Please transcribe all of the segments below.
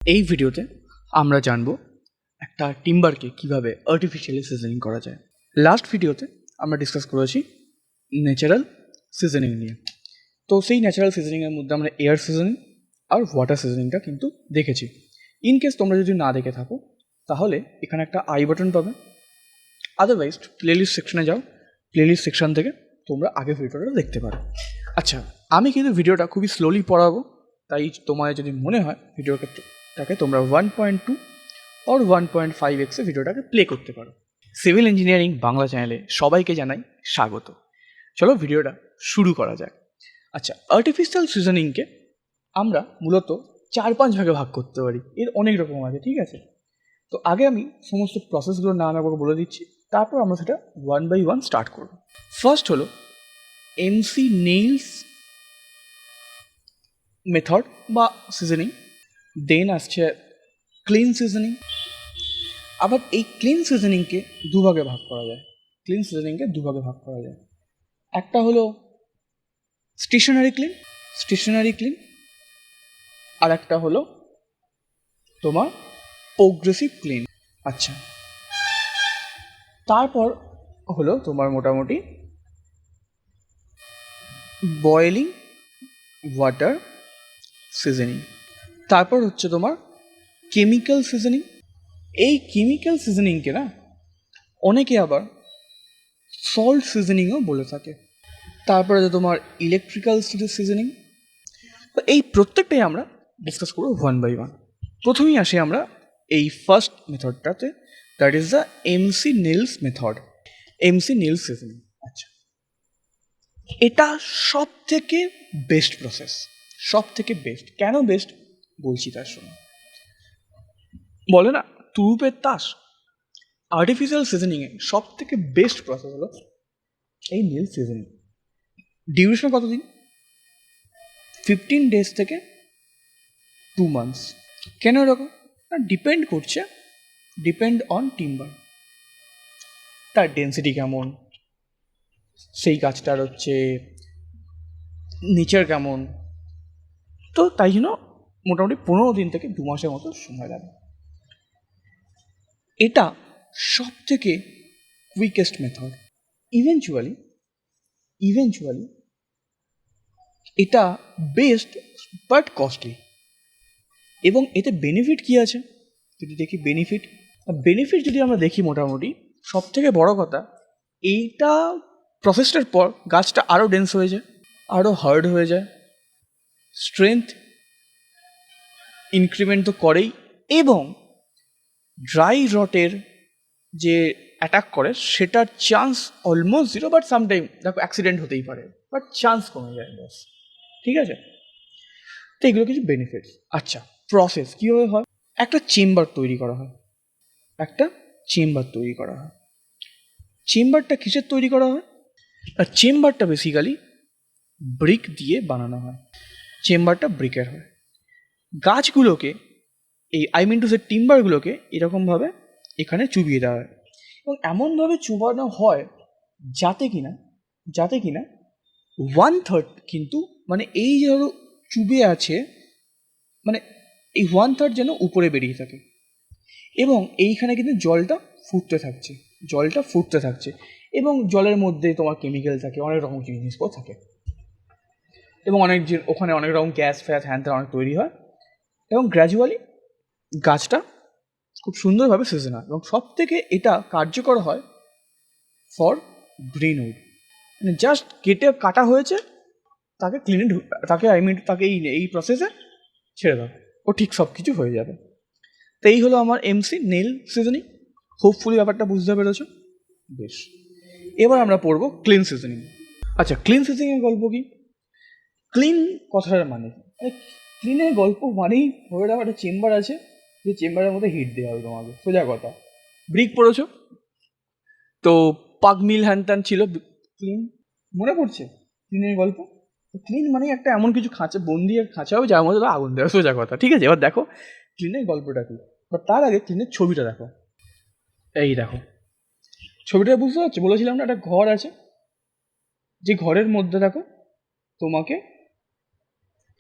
এই ভিডিওতে আমরা জানব একটা টিম্বারকে কিভাবে আর্টিফিশিয়ালি সিজনিং করা যায়। লাস্ট ভিডিওতে আমরা ডিসকাস করেছি ন্যাচারাল সিজনিং নিয়ে। তো সেই ন্যাচারাল সিজনিংয়ের মধ্যে আমরা এয়ার সিজনিং আর ওয়াটার সিজনিংটা কিন্তু দেখেছি। ইন কেস তোমরা যদি না দেখে থাকো তাহলে এখানে একটা আই বাটন পাবে, আদারওয়াইজ প্লেলিস্ট সেকশনে যাও, প্লেলিস্ট সেকশন থেকে তোমরা আগে ভিডিওটা দেখতে পারো। আচ্ছা, আমি কিন্তু ভিডিওটা খুবই স্লোলি পড়াবো, তাই তোমার যদি মনে হয় ভিডিওটাকে তোমরা 1.2 অর 1.5x ভিডিওটাকে প্লে করতে পারো। সিভিল ইঞ্জিনিয়ারিং বাংলা চ্যানেলে সবাইকে জানাই স্বাগত। চলো ভিডিওটা শুরু করা যায়। আচ্ছা, আর্টিফিশিয়াল সিজনিংকে আমরা মূলত 4-5 ভাগে ভাগ করতে পারি, এর অনেক রকম আছে, ঠিক আছে? তো আগে আমি সমস্ত প্রসেসগুলোর নাম একবার বলে দিচ্ছি, তারপর আমরা সেটা 1 by 1 স্টার্ট করব। ফার্স্ট হলো এমসি নেইলস মেথড বা সিজনিং, দেন আসছে ক্লিন সিজনিং। আবার এই ক্লিন সিজনিংকে দুভাগে ভাগ করা যায়। একটা হলো স্টেশনারি ক্লিন, আর একটা হলো তোমার প্রোগ্রেসিভ ক্লিন। আচ্ছা, তারপর হলো তোমার মোটামুটি বয়েলিং ওয়াটার সিজনিং। তারপর হচ্ছে তোমার কেমিক্যাল সিজনিং। এই কেমিক্যাল সিজনিংকে না অনেকে আবার সল্ট সিজনিংও বলে থাকে। তারপরে আছে তোমার ইলেকট্রিক্যাল সিজনিং। তো এই প্রত্যেকটাই আমরা ডিসকাস করবো 1 by 1। প্রথমেই আসি আমরা এই ফার্স্ট মেথডটাতে, that is the MC nails method, MC nails seasoning. আচ্ছা, এটা সব থেকে বেস্ট প্রসেস, সব থেকে বেস্ট। কেন বেস্ট বলছি তার শুনে। বলে না তুরুপের তাস, আর্টিফিশিয়াল সিজনিংয়ে সব থেকে বেস্ট প্রসেস হলো এই নেল সিজনিং। ডিউরেশন কতদিন? 15 days থেকে 2 months। কেন এরকম? না, ডিপেন্ড অন টিম্বার, তার ডেন্সিটি কেমন, সেই গাছটার হচ্ছে নেচার কেমন। তো তাই জন্য মোটামুটি 15 দিন থেকে 2 মাসের মতো সময় লাগে। এটা সব থেকে কুইকেস্ট মেথড। ইভেনচুয়ালি এটা বেস্ট বাট কস্টলি। এবং এতে বেনিফিট কী আছে যদি দেখি, বেনিফিট যদি আমরা দেখি, মোটামুটি সব থেকে বড় কথা, এইটা প্রসেসটার পর গাছটা আরও ডেন্স হয়ে যায়, আরও হার্ড হয়ে যায়, স্ট্রেংথ ইনক্রিমেন্ট তো করেই, এবং ড্রাই রটের যে অ্যাটাক করে সেটার chance almost zero, but sometime দেখো অ্যাক্সিডেন্ট হতেই পারে, বাট চান্স কমে যায় বাস, ঠিক আছে? তো এগুলো কিছু বেনিফিটস। আচ্ছা, প্রসেস কীভাবে হয়? একটা চেম্বার তৈরি করা হয়। চেম্বারটা কিসের তৈরি করা হয়? আর চেম্বারটা বেসিক্যালি ব্রিক দিয়ে বানানো হয়, চেম্বারটা ব্রিকের হয়। গাছগুলোকে টিম্বারগুলোকে এরকমভাবে এখানে চুবিয়ে দেওয়া হয়, এবং এমনভাবে চুবানো হয় যাতে কিনা 1/3 কিন্তু, মানে এই যে ধরো চুবে আছে, মানে এই 1/3 যেন উপরে বেরিয়ে থাকে, এবং এইখানে কিন্তু জলটা ফুটতে থাকছে, এবং জলের মধ্যে তোমার কেমিক্যাল থাকে, অনেক রকম জিনিসপত্র থাকে, এবং ওখানে অনেক রকম গ্যাস ফ্যাস হ্যান ত্যান অনেক তৈরি হয়, এবং গ্র্যাজুয়ালি গাছটা খুব সুন্দরভাবে সিজন হয়। এবং সব থেকে এটা কার্যকর হয় ফর গ্রিনউড, মানে জাস্ট কাটা হয়েছে, তাকে তাকে এই প্রসেসে ছেড়ে দাও, ও ঠিক সব কিছু হয়ে যাবে। তো এই হলো আমার এমসি নেল সিজনিং। হোপফুলি ব্যাপারটা বুঝতে পেরেছো। বেশ, এবার আমরা পড়বো ক্লিন সিজনিং। আচ্ছা, ক্লিন সিজনিংয়ের গল্প কি? ক্লিন কথাটার মানে কি? ক্লিনের গল্প মানেই ধরে রাখো একটা চেম্বার আছে, যে চেম্বারের মধ্যে হিট দেওয়া হবে তোমাকে, সোজা কথা। ব্রিক পড়েছো তো, পাক মিল হ্যান ত্যান ছিল। ক্লিন মনে পড়ছে? ক্লিনের গল্প। ক্লিন মানে একটা এমন কিছু বন্দি খাঁচা হবে যার মধ্যে আগুন দেওয়া, সোজা কথা, ঠিক আছে? এবার দেখো ক্লিনের গল্পটা কি। বাট তার আগে ক্লিনের ছবিটা দেখো। এই দেখো ছবিটা, বুঝতে পারছো? বলেছিলাম না একটা ঘর আছে, যে ঘরের মধ্যে দেখো তোমাকে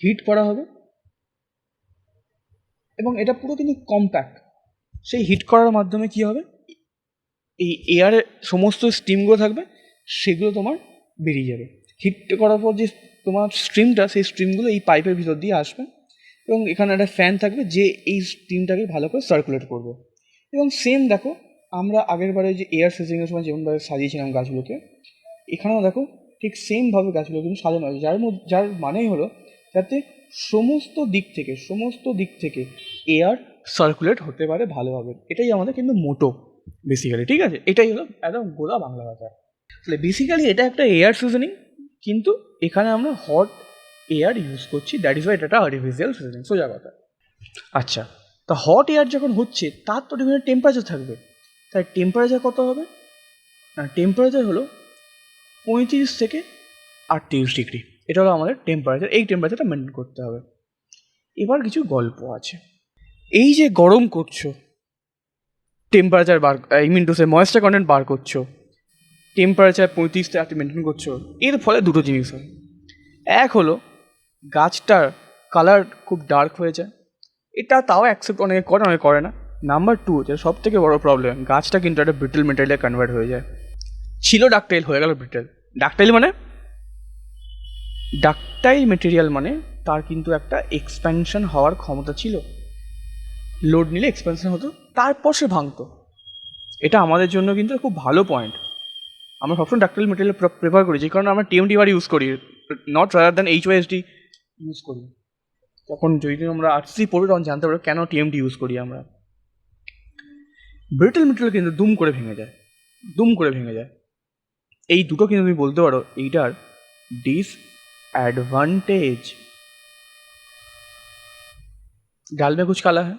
হিট করা হবে, এবং এটা পুরো কিন্তু কম্প্যাক্ট। সেই হিট করার মাধ্যমে কী হবে, এই এয়ারের সমস্ত স্টিমগুলো থাকবে, সেগুলো তোমার বেরিয়ে যাবে। হিট করার পর যে তোমার স্ট্রিমটা, সেই স্ট্রিমগুলো এই পাইপের ভিতর দিয়ে আসবে এবং এখানে একটা ফ্যান থাকবে যে এই স্টিমটাকে ভালো করে সার্কুলেট করবে। এবং সেম দেখো, আমরা আগের বারে যে এয়ার সিজনিংয়ের সময় যেমনভাবে সাজিয়েছিলাম গাছগুলোকে, এখানেও দেখো ঠিক সেমভাবে গাছগুলো কিন্তু সাজানো আছে, যার মানেই হলো যাতে সমস্ত দিক থেকে এয়ার সার্কুলেট হতে পারে ভালোভাবে। এটাই আমাদের কিন্তু মোটো বেসিক্যালি, ঠিক আছে? এটাই হলো একদম গোলা বাংলা ভাষা। তাহলে বেসিক্যালি এটা একটা এয়ার সিজনিং, কিন্তু এখানে আমরা হট এয়ার ইউজ করছি, দ্যাট ইজ ওয়াই এটা একটা আর্টিফিশিয়াল সিজনিং, সোজা কথা। আচ্ছা, তা হট এয়ার যখন হচ্ছে তার তো ডিফারেন্ট টেম্পারেচার থাকবে, তাই টেম্পারেচার কত হবে না, টেম্পারেচার হলো 35 থেকে 38 ডিগ্রি। এটা হলো আমাদের টেম্পারেচার, এই টেম্পারেচারটা মেনটেন করতে হবে। এবার কিছু গল্প আছে। এই যে গরম করছো, টেম্পারেচার ময়েশ্চার কন্টেন্ট বার করছো, টেম্পারেচার 35 থেকে 38 মেনটেন করছো, এর ফলে দুটো জিনিস হয়। এক হলো গাছটার কালার খুব ডার্ক হয়ে যায়, এটা তাও অ্যাকসেপ্ট অনেকে করে, অনেকে করে না। নাম্বার 2 যেটা সব থেকে বড়ো প্রবলেম, গাছটা কিন্তু একটা ব্রিটেল মেটেরিয়ালে কনভার্ট হয়ে যায়। ছিল ডাকটাইল, হয়ে গেল ব্রিটেল। ডাকটাইল মেটেরিয়াল মানে তার কিন্তু একটা এক্সপ্যানশন হওয়ার ক্ষমতা ছিল, লোড নিলে এক্সপ্যানশন হতো, তারপর সে ভাঙতো। এটা আমাদের জন্য কিন্তু খুব ভালো পয়েন্ট। আমরা সবসময় ডাকটাইল মেটেরিয়াল প্রেফার করি, যে কারণে আমরা টিএমটি বার ইউজ করি, নট রাদার দ্যান এইচওয়াইএসডি ইউজ করি। তখন যদি আমরা আর্টসি পড়ি তখন জানতে পারবো কেন টিএমটি ইউজ করি আমরা। ব্রিটেল মেটেরিয়াল কিন্তু দুম করে ভেঙে যায়। এই দুটো কিন্তু তুমি বলতে পারো এইটার ডিসঅ্যাডভান্টেজ। ডাল মে কুছ কালা হ্যাঁ।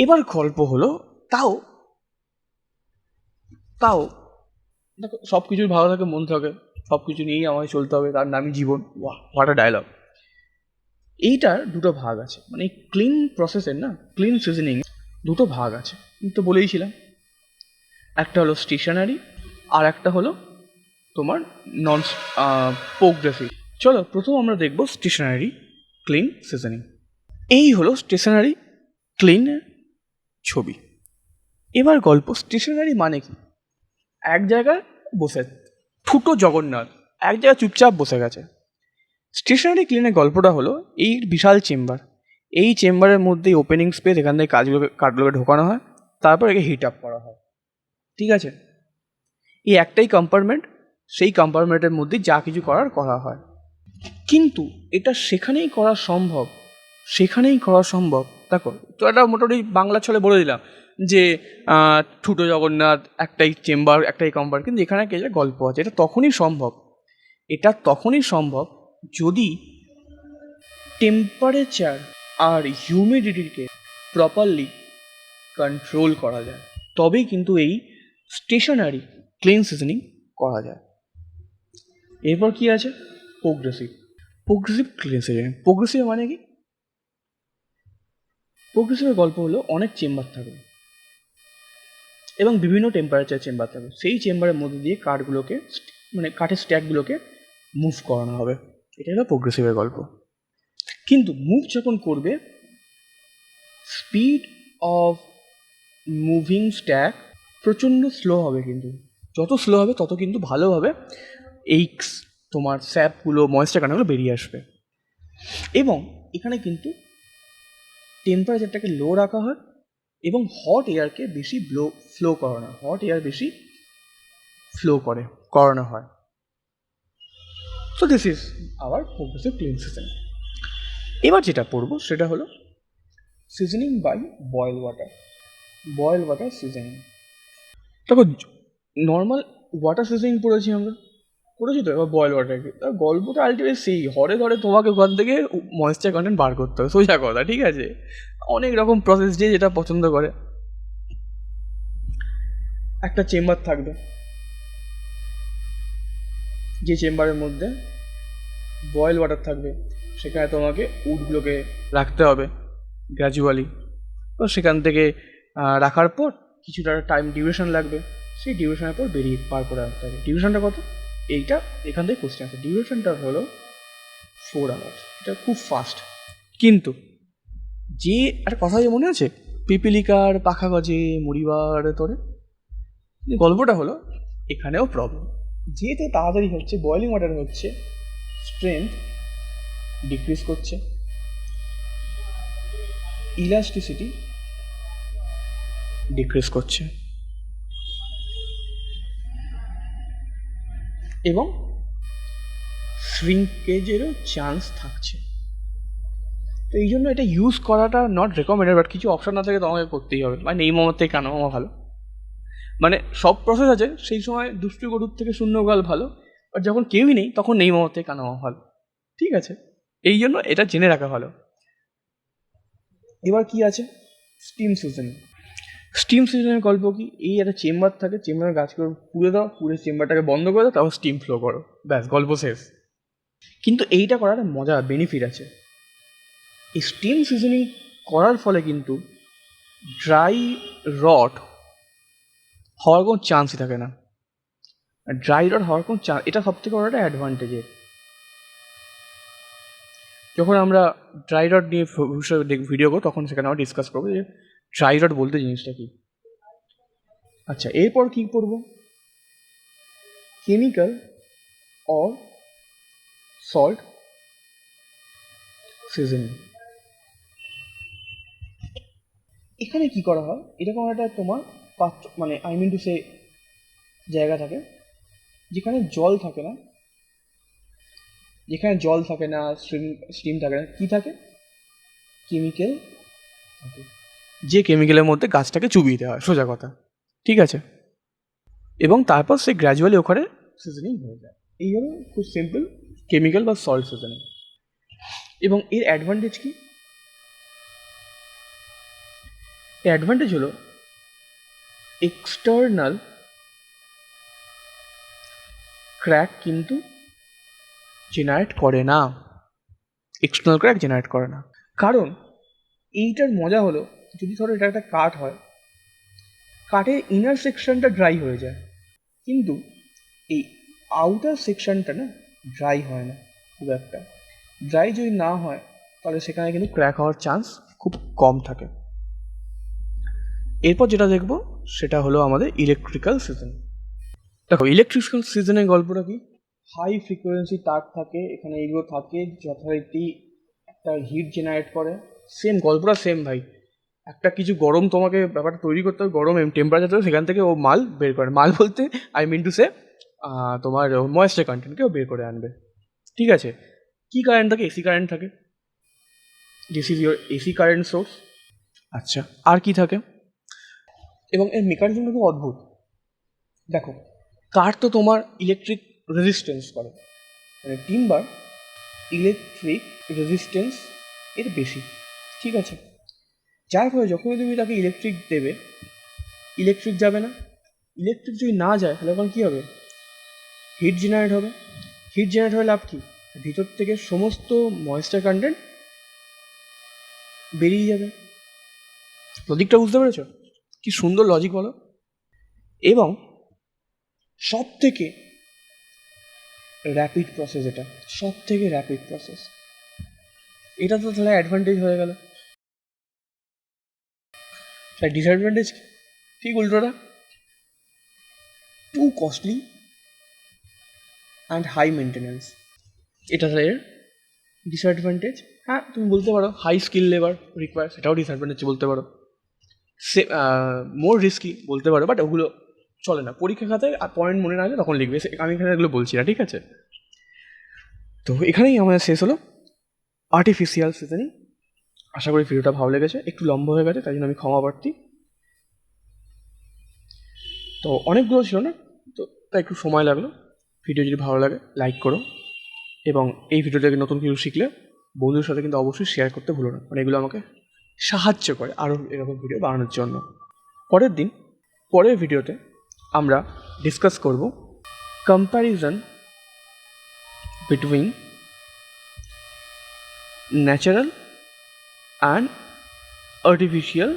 এবার গল্প হলো, তাও দেখো সব কিছুই ভালো থাকে, মন থাকে, সব কিছু নিয়েই আমাকে চলতে হবে, তার নামই জীবন। ওয়াহ, হোয়াট আ ডায়লগ। এইটার দুটো ভাগ আছে, মানে ক্লিন প্রসেসের না, ক্লিন সিজনিং দুটো ভাগ আছে, আমি তো বলেইছিলাম। একটা হলো স্টেশনারি, আর একটা হলো তোমার নন প্রোগ্রেসিভ। চলো প্রথম আমরা দেখবো স্টেশনারি ক্লিন সিজনিং। এই হলো স্টেশনারি ক্লিন ছবি। এবার গল্প, স্টেশনারি মানে কি, এক জায়গায় বসে ঠুটো জগন্নাথ এক জায়গায় চুপচাপ বসে গেছে। স্টেশনারি ক্লিনের গল্পটা হলো এই বিশাল চেম্বার, এই চেম্বারের মধ্যেই ওপেনিং স্পেস, এখান থেকে কাঠগুলোকে ঢোকানো হয়, তারপর একে হিট আপ করা হয়, ঠিক আছে? এই একটাই কম্পার্টমেন্ট, সেই কম্পার্টমেন্টের মধ্যেই যা কিছু করা হয়। কিন্তু এটা সেখানেই করা সম্ভব। দেখো তো, এটা মোটামুটি বাংলা ছলে বলে দিলাম যে ঠুটো জগন্নাথ, একটাই চেম্বার, একটাই কম্পার্ট, কিন্তু এখানে কে যে গল্প আছে। এটা তখনই সম্ভব যদি টেম্পারেচার আর হিউমিডিটিকে প্রপারলি কন্ট্রোল করা যায়, তবেই কিন্তু এই স্টেশনারি ক্লিন সিজনিং করা যায়। এরপর কি আছে, প্রোগ্রেসিভ ক্লিন সিজনিং। প্রোগ্রেসিভ মানে কি, প্রোগ্রেসিভের গল্প হলো অনেক চেম্বার থাকবে এবং বিভিন্ন টেম্পারেচার চেম্বার থাকবে, সেই চেম্বারের মধ্যে দিয়ে কাঠের স্ট্যাকগুলোকে মুভ করানো হবে, এটা হলো প্রোগ্রেসিভের গল্প। কিন্তু মুভ যখন করবে, স্পিড অফ মুভিং স্ট্যাক প্রচণ্ড স্লো হবে, কিন্তু যত স্লো হবে তত কিন্তু ভালোভাবে এই তোমার স্যাপগুলো, ময়েশ্চার কানাগুলো বেরিয়ে আসবে। এবং এখানে কিন্তু টেম্পারেচারটাকে লো রাখা হয় এবং হট এয়ারকে বেশি করানো হয়। So this is our progressive clean seasoning. এবার যেটা পড়বো সেটা হলো seasoning by boil water seasoning. দেখো, নর্মাল ওয়াটার সিজনিং পড়েছি তো, এবার বয়েল ওয়াটার কি, গল্পটা আলটিমেট সেই ঘরে তোমাকে ওখান থেকে ময়েশ্চার কন্টেন্ট বার করতে হবে, সোজা কথা, ঠিক আছে? অনেক রকম প্রসেস দিয়ে যেটা পছন্দ করে। একটা চেম্বার থাকবে, যে চেম্বারের মধ্যে বয়েল ওয়াটার থাকবে, সেখানে তোমাকে উডগুলোকে রাখতে হবে গ্র্যাজুয়ালি। তো সেখান থেকে রাখার পর কিছুটা টাইম ডিউরেশন লাগবে, সেই ডিউরেশনের পর পার করে আনতে হবে। ডিউরেশনটা কত, এইটা এখান থেকে কোশ্চেন আছে। ডিউরেশনটা হলো 4 hours, এটা খুব ফাস্ট। কিন্তু যে একটা কথা যে মনে আছে, পিপিলিকার পাখা গজে মরিবার তরে, গল্পটা হলো এখানেও প্রবলেম। যেহেতু তাড়াতাড়ি হচ্ছে, বয়েলিং ওয়াটার হচ্ছে, স্ট্রেংথ ডিক্রিজ করছে, ইলাস্টিসিটি ডিক্রিজ করছে, এবং শ্রিঙ্কেজেরও চান্স থাকছে। তো এই জন্য এটা ইউজ করাটা নট রেকমেন্ডেড, বাট কিছু অপশান না থাকে তোমাকে করতেই হবে। মানে এই মোমের থেকে কানা মামা ভালো, মানে সব প্রসেস আছে, সেই সময় দুষ্টু গরুর থেকে শূন্য গাল ভালো, বাট যখন কেউই নেই তখন নেই মামার থেকে কানা মামা ভালো, ঠিক আছে? এই জন্য এটা জেনে রাখা ভালো। এবার কি আছে, স্টিম সিজনিং। স্টিম সিজনের গল্প কি, এই একটা চেম্বার থাকে, চেম্বারের গাছকে পুড়ে দাও, পুড়ে চেম্বারটাকে বন্ধ করে দাও, তারপর স্টিম ফ্লো করো, ব্যাস গল্প শেষ। কিন্তু এইটা করার মজা, বেনিফিট আছে। এই স্টিম সিজনিং করার ফলে কিন্তু ড্রাই রট হওয়ার কোনো চান্সই থাকে না। ড্রাই রট হওয়ার কোনো চান্স, এটা সব থেকে বড় একটা অ্যাডভান্টেজের। যখন আমরা ড্রাই রট নিয়ে ভিডিও করবো তখন সেখানে আমরা ডিসকাস করবো যে ড্রাই রট বলতে জিনিসটা কি। আচ্ছা, এরপর কি করবো, কেমিক্যাল অর সল্ট সিজনিং। এখানে কি করা হয়, এরকম একটা তোমার পাত্র, মানে আই মিন টু সে জায়গা থাকে যেখানে জল থাকে না, যেখানে জল থাকে না, স্টিম থাকে না, কি থাকে, কেমিক্যাল থাকে, যে কেমিক্যালের মধ্যে গাছটাকে চুবিয়ে দেওয়া হয়, সোজা কথা, ঠিক আছে? এবং তারপর সে গ্র্যাজুয়ালি ওখানে সিজনিং হয়ে যায়। এই হলো খুব সিম্পল কেমিক্যাল বা সল্ট সিজনিং। এবং এর অ্যাডভান্টেজ কি, অ্যাডভান্টেজ হলো এক্সটার্নাল ক্র্যাক কিন্তু জেনারেট করে না, এক্সটার্নাল ক্র্যাক জেনারেট করে না। কারণ এইটার মজা হলো, যদি ধরো এটা একটা কাঠ হয়, কাঠের ইনার সেকশনটা ড্রাই হয়ে যায়, কিন্তু এই আউটার সেকশনটা না ড্রাই হয় না খুব একটা। ড্রাই যদি না হয় তাহলে সেখানে কিন্তু ক্র্যাক হওয়ার চান্স খুব কম থাকে। এরপর যেটা দেখবো সেটা হলো আমাদের ইলেকট্রিক্যাল সিজন। দেখো, ইলেকট্রিক্যাল সিজনের গল্পটা কি, হাই ফ্রিকোয়েন্সি তার থাকে, এখানে এইগুলো থাকে, যথারীতি একটা হিট জেনারেট করে। সেম গল্পটা সেম ভাই, একটা কিছু গরম তোমাকে ব্যাপারটা তৈরি করতে হবে, গরম টেম্পারেচার থাকে, সেখান থেকে ও মাল বের করে, মাল বলতে আই মিন টু সে তোমার ময়েশ্চার কন্টেন্টকে ও বের করে আনবে, ঠিক আছে? কী কারেন্ট থাকে, এসি কারেন্ট থাকে, this is your AC current source. আচ্ছা, আর কি থাকে, এবং এর মেকানিজমটা খুব অদ্ভুত। দেখো, কাঠ তো তোমার ইলেকট্রিক রেজিস্ট্যান্স করে, মানে টিম্বার ইলেকট্রিক রেজিস্ট্যান্স এর বেশি, ঠিক আছে? যার ফলে যখনই তুমি তাকে ইলেকট্রিক দেবে, ইলেকট্রিক যাবে না। ইলেকট্রিক যদি না যায় তাহলে তখন কী হবে, হিট জেনারেট হবে। হিট জেনারেট হয়ে লাভ কী, ভিতর থেকে সমস্ত ময়েশ্চার কন্টেন্ট বেরিয়ে যাবে। লজিকটা বুঝতে পেরেছো, কি সুন্দর লজিক বলো? এবং সব থেকে র্যাপিড প্রসেস, এটা সব থেকে র্যাপিড প্রসেস। এটা তো তাহলে অ্যাডভান্টেজ হয়ে গেল। তাই ডিসঅ্যাডভান্টেজ ঠিক উল্টোটা, too costly and high maintenance. এটা তাহলে এর ডিসঅ্যাডভান্টেজ। হ্যাঁ, তুমি বলতে পারো হাই স্কিল লেবার রিকোয়ার, সেটাও ডিসঅ্যাডভান্টেজ বলতে পারো। সে মোর রিস্কি বলতে পারো, বাট ওগুলো চলে না, পরীক্ষা খাতায় পয়েন্ট মনে না আসলে তখন লিখবে, আমি এখানে এগুলো বলছি না, ঠিক আছে? তো এখানেই আমাদের শেষ হলো আর্টিফিশিয়াল সিজনিং। আশা করি ভিডিওটা ভালো লেগেছে, একটু লম্বা হয়ে গেছে তাই জন্য আমি ক্ষমা প্রার্থী। তো অনেকগুলো ছিল না, তো তাই একটু সময় লাগলো। ভিডিও যদি ভালো লাগে লাইক করো, এবং এই ভিডিও থেকে নতুন কিছু শিখলে বন্ধুদের সাথে কিন্তু অবশ্যই শেয়ার করতে ভুলো না, মানে এগুলো আমাকে সাহায্য করে আরও এরকম ভিডিও বানানোর জন্য। পরের ভিডিওতে আমরা ডিসকাস করব comparison between natural and artificial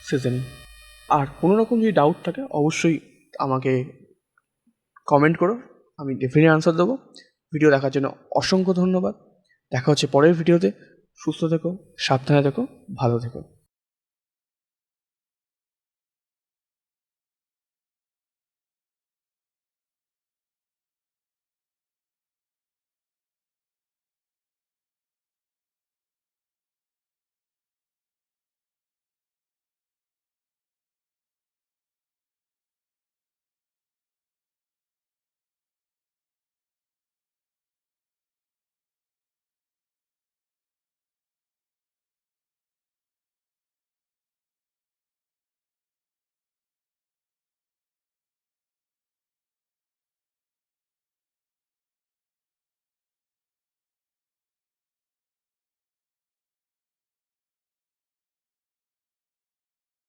seasoning. আর কোনো রকম যদি ডাউট থাকে অবশ্যই আমাকে কমেন্ট করো, আমি ডেফিনেটলি আনসার দেবো। ভিডিও দেখার জন্য অসংখ্য ধন্যবাদ। দেখা হচ্ছে পরের ভিডিওতে। সুস্থ থেকো, সাবধানে থেকো, ভালো থেকো।